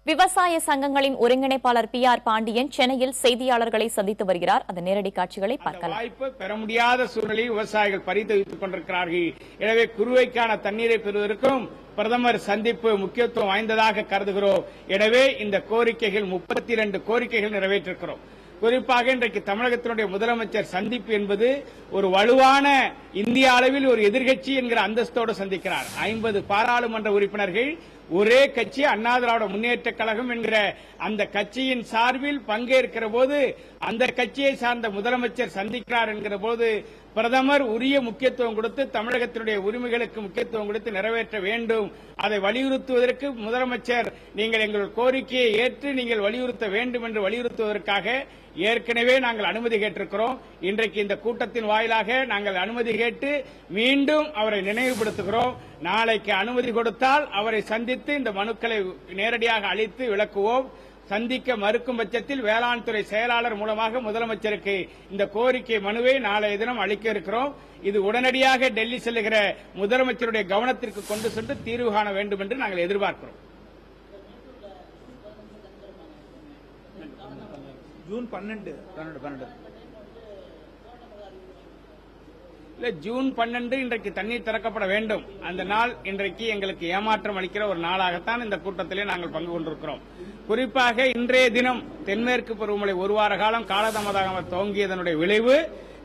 விவசாய சங்கங்களின் ஒருங்கிணைப்பாளர் PR பாண்டியன் சென்னையில் செய்தியாளர்களை சந்தித்து வருகிறார். அந்த நேரடி காட்சிகளை பார்க்கலாம். வாய்ப்பு பெற முடியாத சூழ்நிலையில் விவசாயிகள் பரிதவித்துக் கொண்டிருக்கிறார்கள். எனவே குறுவைக்கான தண்ணீரை பெறுவதற்கும் பிரதமர் சந்திப்பு முக்கியத்துவம் வாய்ந்ததாக கருதுகிறோம். எனவே இந்த கோரிக்கைகள் 32 கோரிக்கைகள் நிறைவேற்றிருக்கிறோம். குறிப்பாக இன்றைக்கு தமிழகத்தினுடைய முதலமைச்சர் சந்திப்பு என்பது ஒரு வலுவான இந்திய அளவில் ஒரு எதிர்க்கட்சி என்கிற அந்தஸ்தோடு சந்திக்கிறார். 50 பாராளுமன்ற உறுப்பினர்கள் ஒரே கட்சி அண்ணா திராவிட முன்னேற்ற கழகம் என்கிற அந்த கட்சியின் சார்பில் பங்கேற்கிற போது அந்த கட்சியை சார்ந்த முதலமைச்சர் சந்திக்கிறார் என்கிற போது பிரதமர் உரிய முக்கியத்துவம் கொடுத்து தமிழகத்தினுடைய உரிமைகளுக்கு முக்கியத்துவம் கொடுத்து நிறைவேற்ற வேண்டும். அதை வலியுறுத்துவதற்கு முதலமைச்சர் நீங்கள் எங்கள் கோரிக்கையை ஏற்று நீங்கள் வலியுறுத்த வேண்டும் என்று வலியுறுத்துவதற்காக ஏற்கனவே நாங்கள் அனுமதி கேட்டிருக்கிறோம். இன்றைக்கு இந்த கூட்டத்தின் வாயிலாக நாங்கள் அனுமதி கேட்டு மீண்டும் அவரை நினைவுபடுத்துகிறோம். நாளைக்கு அனுமதி கொடுத்தால் அவரை சந்தித்து இந்த மனுக்களை நேரடியாக அளித்து விளக்குவோம். சந்திக்க மறுக்கும் பட்சத்தில் வேளாண் துறை செயலாளர் மூலமாக முதலமைச்சருக்கு இந்த கோரிக்கை மனுவை நாளைய தினம் அளிக்க இருக்கிறோம். இது உடனடியாக டெல்லி செல்லுகிற முதலமைச்சருடைய கவனத்திற்கு கொண்டு சென்று தீர்வு காண வேண்டும் என்று நாங்கள் எதிர்பார்க்கிறோம். ஜூன் 12 ஜூன் 12 இன்றைக்கு தண்ணீர் திறக்கப்பட வேண்டும். அந்த நாள் இன்றைக்கு எங்களுக்கு ஏமாற்றம் அளிக்கிற ஒரு நாளாகத்தான் இந்த கூட்டத்திலே நாங்கள் பங்கு கொண்டிருக்கிறோம். குறிப்பாக இன்றைய தினம் தென்மேற்கு பருவமழை ஒரு வார காலம் காலதாமதமாக துவங்கியதனுடைய விளைவு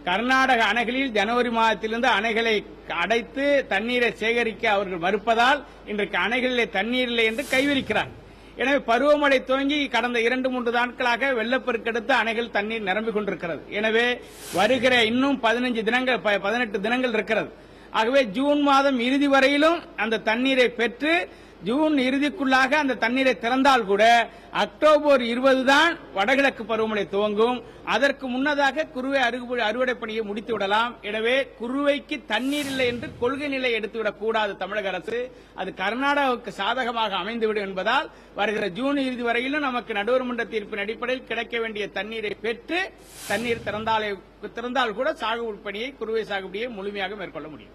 கர்நாடக அணைகளில் ஜனவரி மாதத்திலிருந்து அணைகளை அடைத்து தண்ணீரை சேகரிக்க அவர்கள் மறுப்பதால் இன்றைக்கு அணைகளிலே தண்ணீர் இல்லை என்று கைவிரிக்கிறார். எனவே பருவமழை துவங்கி கடந்த 2-3 நாட்களாக வெள்ளப்பெருக்கெடுத்து அணைகள் தண்ணீர் நிரம்பிக் கொண்டிருக்கிறது. எனவே வருகிற இன்னும் 18 தினங்கள் இருக்கிறது. ஆகவே ஜூன் மாதம் இறுதி வரையிலும் அந்த தண்ணீரை பெற்று ஜூன் இறுதிக்குள்ளாக அந்த தண்ணீரை திறந்தால் கூட அக்டோபர் 20 தான் வடகிழக்கு பருவமழை துவங்கும். அதற்கு முன்னதாக குறுவை அறுவடை பணியை முடித்து விடலாம். எனவே குறுவைக்கு தண்ணீர் இல்லை என்று கொள்கை நிலை எடுத்துவிடக் கூடாது தமிழக அரசு. அது கர்நாடகாவுக்கு சாதகமாக அமைந்துவிடும் என்பதால் வருகிற ஜூன் இறுதி வரையிலும் நமக்கு நடுவர்மன்ற தீர்ப்பின் அடிப்படையில் கிடைக்க வேண்டிய தண்ணீரை பெற்று தண்ணீர் திறந்தால் கூட சாகுபடி பணியை குறுவை சாகுபடியை முழுமையாக மேற்கொள்ள முடியும்.